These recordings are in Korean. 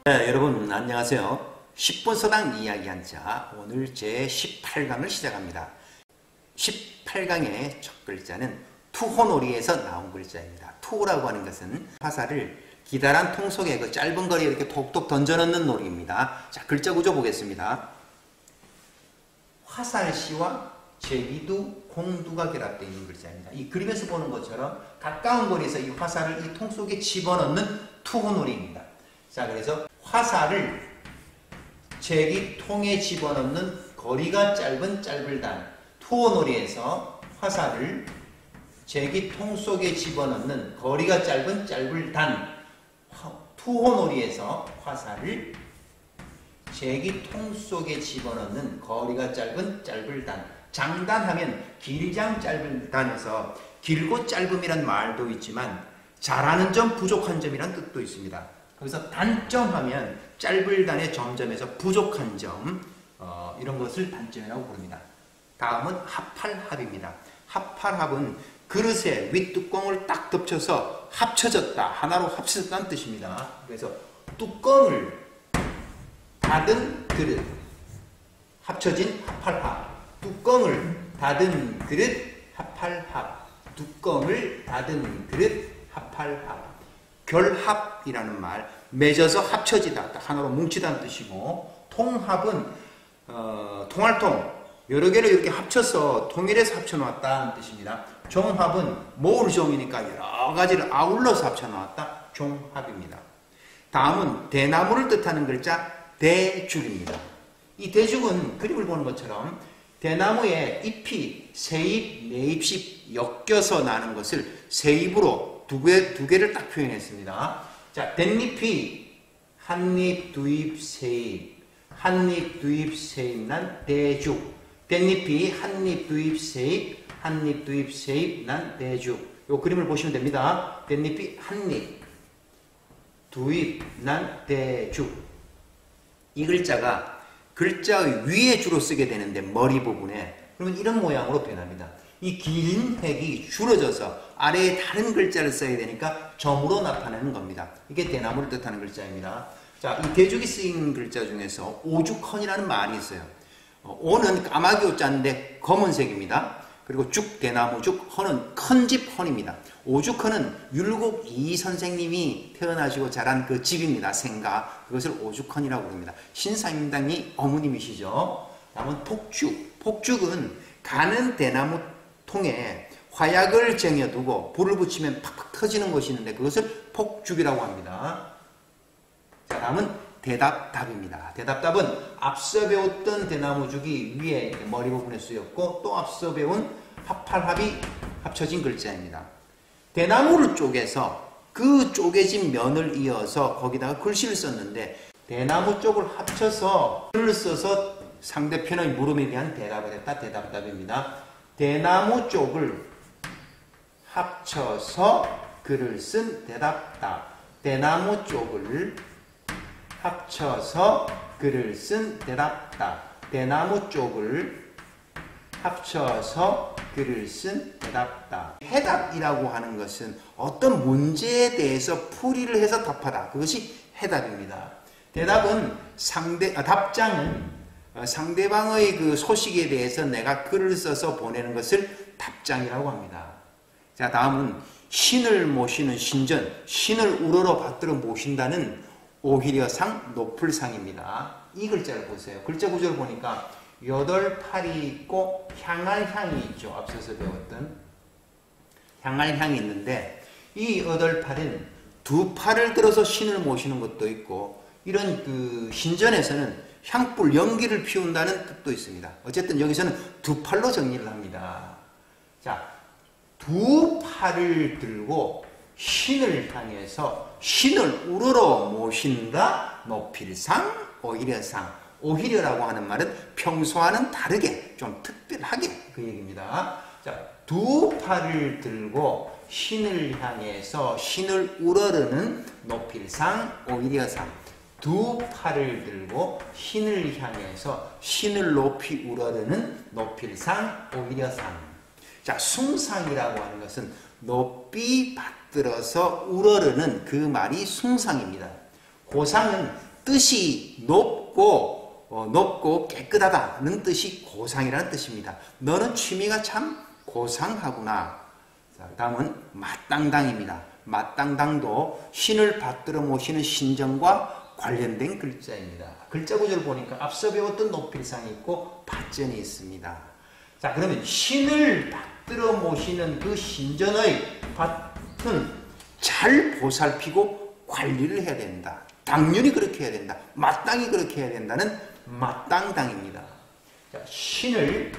네, 여러분 안녕하세요. 10분 서당 이야기 한자 오늘 제 18강을 시작합니다. 18강의 첫 글자는 투호놀이에서 나온 글자입니다. 투호라고 하는 것은 화살을 기다란 통 속에 그 짧은 거리에 이렇게 톡톡 던져넣는 놀이입니다. 자, 글자 구조 보겠습니다. 화살시와 제비두, 공두가 결합되어 있는 글자입니다. 이 그림에서 보는 것처럼 가까운 거리에서 이 화살을 이 통 속에 집어넣는 투호놀이입니다. 자, 그래서 화살을 제기통에 집어넣는 거리가 짧은 짤불단, 투호놀이에서 화살을 제기통 속에 집어넣는 거리가 짧은 짤불단, 투호놀이에서 화살을 제기통 속에 집어넣는 거리가 짧은 짤불단, 장단하면 길장 짧은단에서 길고 짧음이란 말도 있지만 잘하는 점, 부족한 점이란 뜻도 있습니다. 그래서 단점하면 짧을단의 점점에서 부족한 점, 이런 것을 단점이라고 부릅니다. 다음은 합할합입니다. 합할합은 그릇에 윗뚜껑을 딱 덮쳐서 합쳐졌다, 하나로 합쳐졌다는 뜻입니다. 그래서 뚜껑을 닫은 그릇, 합쳐진 합할합. 뚜껑을 닫은 그릇, 합할합. 뚜껑을 닫은 그릇, 합할합. 결합이라는 말, 맺어서 합쳐지다, 하나로 뭉치다는 뜻이고, 통합은 통할통, 여러 개를 이렇게 합쳐서 통일해서 합쳐놓았다는 뜻입니다. 종합은 모을 종이니까 여러 가지를 아울러서 합쳐놓았다, 종합입니다. 다음은 대나무를 뜻하는 글자 대죽입니다. 이 대죽은 그림을 보는 것처럼 대나무의 잎이 세 잎, 네 잎씩 엮여서 나는 것을 세 잎으로 두 개를 딱 표현했습니다. 자, 댄잎이 한 잎, 두 잎, 세 잎, 한 잎, 두 잎, 세 잎 난 대죽. 댄잎이 한 잎, 두 잎, 세 잎, 한 잎, 두 잎, 세 잎 난 대죽. 요 그림을 보시면 됩니다. 댄잎이 한 잎, 두 잎, 난 대죽. 이 글자가 글자의 위에 주로 쓰게 되는데 머리 부분에, 그러면 이런 모양으로 변합니다. 이 긴 획이 줄어져서 아래에 다른 글자를 써야 되니까 점으로 나타내는 겁니다. 이게 대나무를 뜻하는 글자입니다. 자, 이 대죽이 쓰인 글자 중에서 오죽헌이라는 말이 있어요. 오는 까마귀 오자인데 검은색입니다. 그리고 죽, 대나무 죽, 헌은 큰 집 헌입니다. 오죽헌은 율곡 이 선생님이 태어나시고 자란 그 집입니다. 생가. 그것을 오죽헌이라고 부릅니다. 신사임당이 어머님이시죠. 다음은 폭죽. 폭죽은 가는 대나무 통에 화약을 쟁여두고 불을 붙이면 팍팍 터지는 것이 있는데 그것을 폭죽이라고 합니다. 자, 다음은 대답답입니다. 대답답은 앞서 배웠던 대나무죽이 위에 머리 부분에 쓰였고 또 앞서 배운 합할합이 합쳐진 글자입니다. 대나무를 쪼개서 그 쪼개진 면을 이어서 거기다가 글씨를 썼는데 대나무 쪽을 합쳐서 글을 써서 상대편의 물음에 대한 대답을 했다. 대답답입니다. 대나무 쪽을 합쳐서 글을 쓴 대답답. 대나무 쪽을 합쳐서 글을 쓴 대답답. 대나무 쪽을 합쳐서 글을 쓴 대답답. 해답이라고 하는 것은 어떤 문제에 대해서 풀이를 해서 답하다. 그것이 해답입니다. 대답은 답장은 상대방의 그 소식에 대해서 내가 글을 써서 보내는 것을 답장이라고 합니다. 자, 다음은 신을 모시는 신전, 신을 우러러 받들어 모신다는 오히려상, 높을 상입니다. 이 글자를 보세요. 글자 구조를 보니까 8팔이 있고 향할 향이 있죠. 앞서서 배웠던 향할 향이 있는데 이 8팔은 두 팔을 들어서 신을 모시는 것도 있고 이런 그 신전에서는 향불, 연기를 피운다는 뜻도 있습니다. 어쨌든 여기서는 두 팔로 정리를 합니다. 자, 두 팔을 들고 신을 향해서 신을 우러러 모신다. 높일상, 오히려상. 오히려라고 하는 말은 평소와는 다르게, 좀 특별하게 그 얘기입니다. 자, 두 팔을 들고 신을 향해서 신을 우러르는 높일상, 오히려상. 두 팔을 들고 신을 향해서 신을 높이 우러르는 높일상, 오히려상. 자, 숭상이라고 하는 것은 높이 받들어서 우러르는 그 말이 숭상입니다. 고상은 뜻이 높고 깨끗하다는 뜻이 고상이라는 뜻입니다. 너는 취미가 참 고상하구나. 자, 다음은 마땅당입니다. 마땅당도 신을 받들어 모시는 신정과 관련된 글자입니다. 글자 구조를 보니까 앞서 배웠던 높일상이 있고 받전이 있습니다. 자, 그러면 신을 받들어 모시는 그 신전의 밭은 잘 보살피고 관리를 해야 된다. 당연히 그렇게 해야 된다. 마땅히 그렇게 해야 된다는 마땅당입니다. 자, 신을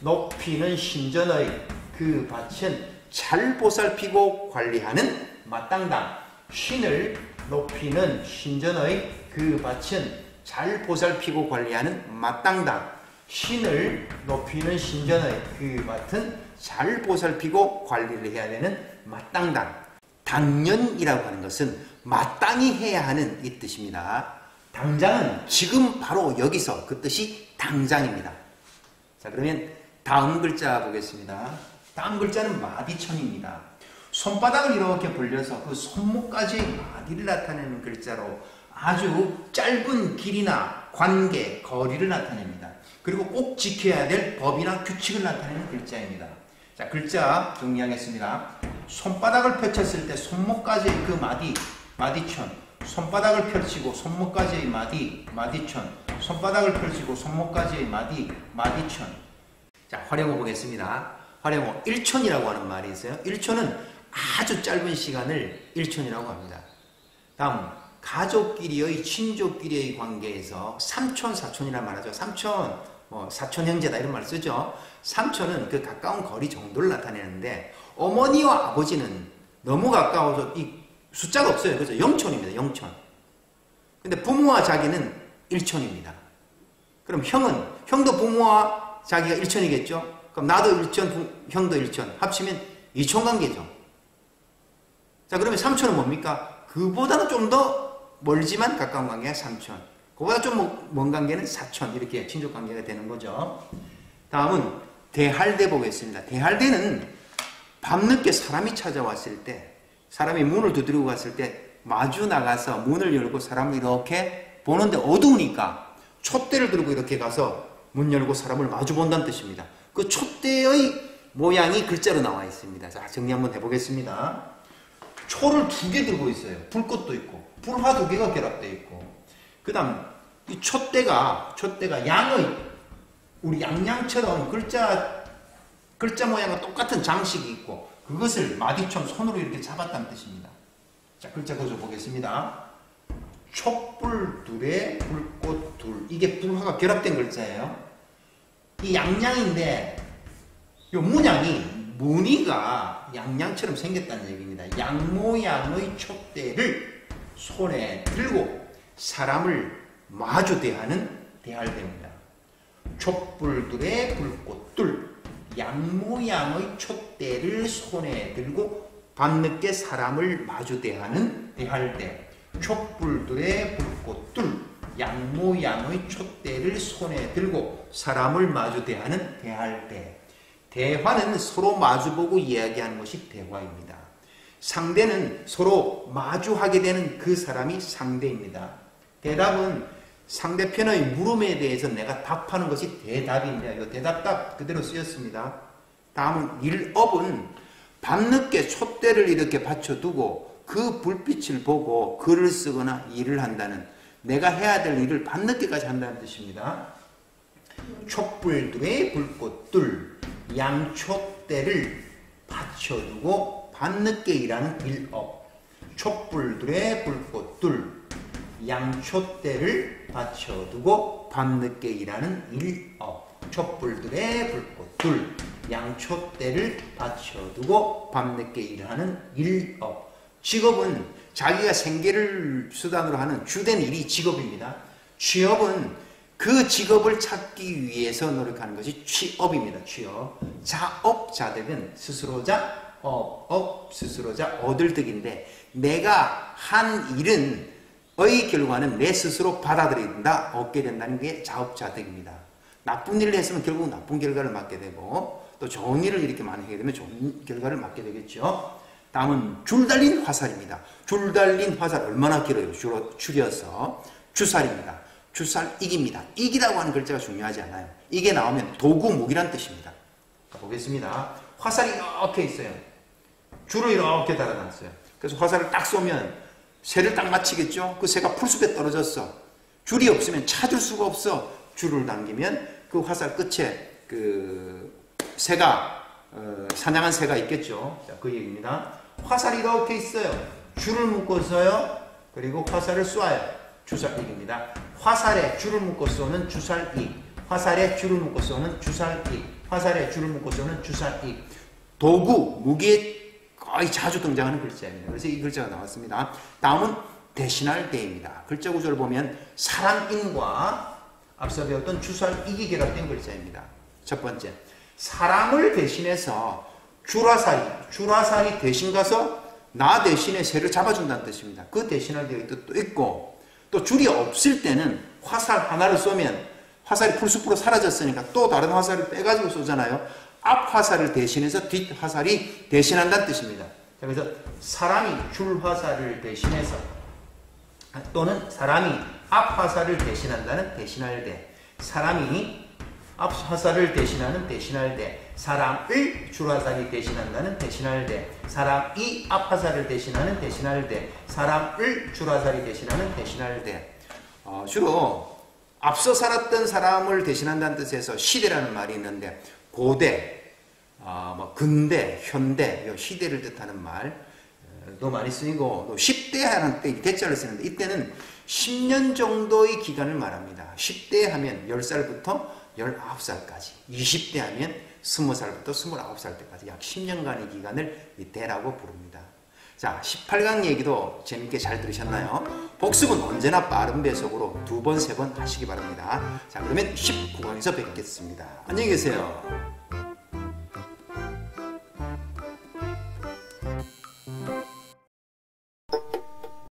높이는 신전의 그 밭은 잘 보살피고 관리하는 마땅당. 신을 높이는 신전의 그 밭은 잘 보살피고 관리하는 마땅당. 신을 높이는 신전의 그 밭은 잘 보살피고 관리를 해야 되는 마땅당. 당연이라고 하는 것은 마땅히 해야 하는 이 뜻입니다. 당장은 지금 바로 여기서 그 뜻이 당장입니다. 자, 그러면 다음 글자 보겠습니다. 다음 글자는 마디천입니다. 손바닥을 이렇게 벌려서 그 손목까지의 마디를 나타내는 글자로 아주 짧은 길이나 관계, 거리를 나타냅니다. 그리고 꼭 지켜야 될 법이나 규칙을 나타내는 글자입니다. 자, 글자 정리하겠습니다. 손바닥을 펼쳤을 때 손목까지의 그 마디천, 손바닥을 펼치고 손목까지의 마디천, 손바닥을 펼치고 손목까지의 마디천. 자, 활용어 보겠습니다. 활용어 1촌이라고 하는 말이 있어요. 1촌은 아주 짧은 시간을 1촌이라고 합니다. 다음, 가족끼리의 친족끼리의 관계에서 삼촌, 사촌이라는 말 하죠. 삼촌, 사촌 형제다 이런 말 쓰죠. 삼촌은 그 가까운 거리 정도를 나타내는데 어머니와 아버지는 너무 가까워서 이 숫자가 없어요. 그래서 0촌입니다. 0촌. 근데 부모와 자기는 1촌입니다. 그럼 형도 부모와 자기가 1촌이겠죠? 그럼 나도 1촌, 형도 1촌. 합치면 2촌 관계죠. 자, 그러면 3촌은 뭡니까? 그보다는 좀 더 멀지만 가까운 관계가 3촌. 그보다 좀 먼 관계는 4촌. 이렇게 친족 관계가 되는 거죠. 다음은 대할대 보겠습니다. 대할대는 밤늦게 사람이 찾아왔을 때, 사람이 문을 두드리고 갔을 때 마주 나가서 문을 열고 사람을 이렇게 보는데 어두우니까 촛대를 들고 이렇게 가서 문 열고 사람을 마주 본다는 뜻입니다. 그 촛대의 모양이 글자로 나와 있습니다. 자, 정리 한번 해보겠습니다. 초를 2개 들고 있어요. 불꽃도 있고 불화 2개가 결합되어 있고, 그 다음 이 촛대가 우리 양양처럼 글자 모양과 똑같은 장식이 있고 그것을 마디천 손으로 이렇게 잡았다는 뜻입니다. 자, 글자 구조 보겠습니다. 촛불 둘에 불꽃 둘. 이게 불화가 결합된 글자예요. 이 양양인데 이 무늬가 양양처럼 생겼다는 얘기입니다. 양 모양의 촛대를 손에 들고 사람을 마주 대하는 대할대입니다. 촛불들의 불꽃들, 양 모양의 촛대를 손에 들고 밤늦게 사람을 마주 대하는 대할대. 촛불들의 불꽃들, 양 모양의 촛대를 손에 들고 사람을 마주 대하는 대할대. 대화는 서로 마주보고 이야기하는 것이 대화입니다. 상대는 서로 마주하게 되는 그 사람이 상대입니다. 대답은 상대편의 물음에 대해서 내가 답하는 것이 대답입니다. 이거 대답답 그대로 쓰였습니다. 다음은 일업은 밤늦게 촛대를 이렇게 받쳐두고 그 불빛을 보고 글을 쓰거나 일을 한다는, 내가 해야 될 일을 밤늦게까지 한다는 뜻입니다. 촛불들의 불꽃들, 양촛대를 받쳐두고 밤늦게 일하는 일업. 촛불들의 불꽃들, 양촛대를 받쳐두고 밤늦게 일하는 일업. 촛불들의 불꽃들, 양촛대를 받쳐두고 밤늦게 일하는 일업. 직업은 자기가 생계를 수단으로 하는 주된 일이 직업입니다. 취업은 그 직업을 찾기 위해서 노력하는 것이 취업입니다. 취업. 자업자득은 스스로자, 스스로자, 얻을 득인데 내가 한 일은 의 결과는 내 스스로 받아들인다, 얻게 된다는 게 자업자득입니다. 나쁜 일을 했으면 결국 나쁜 결과를 맞게 되고 또 좋은 일을 이렇게 많이 하게 되면 좋은 결과를 맞게 되겠죠. 다음은 줄달린 화살입니다. 줄달린 화살 얼마나 길어요? 줄여서 주살입니다. 주살익입니다. 익이라고 하는 글자가 중요하지 않아요. 이게 나오면 도구, 무기란 뜻입니다. 보겠습니다. 화살이 이렇게 있어요. 줄을 이렇게 달아놨어요. 그래서 화살을 딱 쏘면 새를 딱 맞히겠죠. 그 새가 풀숲에 떨어졌어. 줄이 없으면 찾을 수가 없어. 줄을 당기면 그 화살 끝에 그 새가 사냥한 새가 있겠죠. 자, 그 얘기입니다. 화살이 이렇게 있어요. 줄을 묶어서요. 그리고 화살을 쏴요. 주살익입니다. 화살에 줄을 묶어 쏘는 주살익. 화살에 줄을 묶어 쏘는 주살익. 화살에 줄을 묶어 쏘는 주살익. 도구, 무기에 거의 자주 등장하는 글자입니다. 그래서 이 글자가 나왔습니다. 다음은 대신할 대입니다. 글자 구조를 보면 사람인과 앞서 배웠던 주살익이 결합된 글자입니다. 첫 번째, 사람을 대신해서 줄화살이 대신 가서 나 대신에 새를 잡아준다는 뜻입니다. 그 대신할 대의 뜻도 있고, 또 줄이 없을 때는 화살 하나를 쏘면 화살이 풀숲으로 사라졌으니까 또 다른 화살을 빼가지고 쏘잖아요. 앞 화살을 대신해서 뒷 화살이 대신한다는 뜻입니다. 그래서 사람이 줄 화살을 대신해서 또는 사람이 앞 화살을 대신한다는 대신할 대, 사람이 앞 화살을 대신하는 대신할 대, 사람을 줄 화살이 대신한다는 대신할 대, 사람이 앞 화살을 대신하는 대신할 대, 사람을 줄 화살이 대신하는 대신할 대. 주로 앞서 살았던 사람을 대신한다는 뜻에서 시대라는 말이 있는데, 고대, 근대, 현대, 시대를 뜻하는 말도 많이 쓰이고, 또 10대 하는 때 대자를 쓰는데, 이때는 10년 정도의 기간을 말합니다. 10대 하면 10살부터 19살까지, 20대 하면 20살부터 29살 때까지 약 10년간의 기간을 이 대라고 부릅니다. 자, 18강 얘기도 재밌게 잘 들으셨나요? 복습은 언제나 빠른 배속으로 2번, 3번 하시기 바랍니다. 자, 그러면 19강에서 뵙겠습니다. 안녕히 계세요.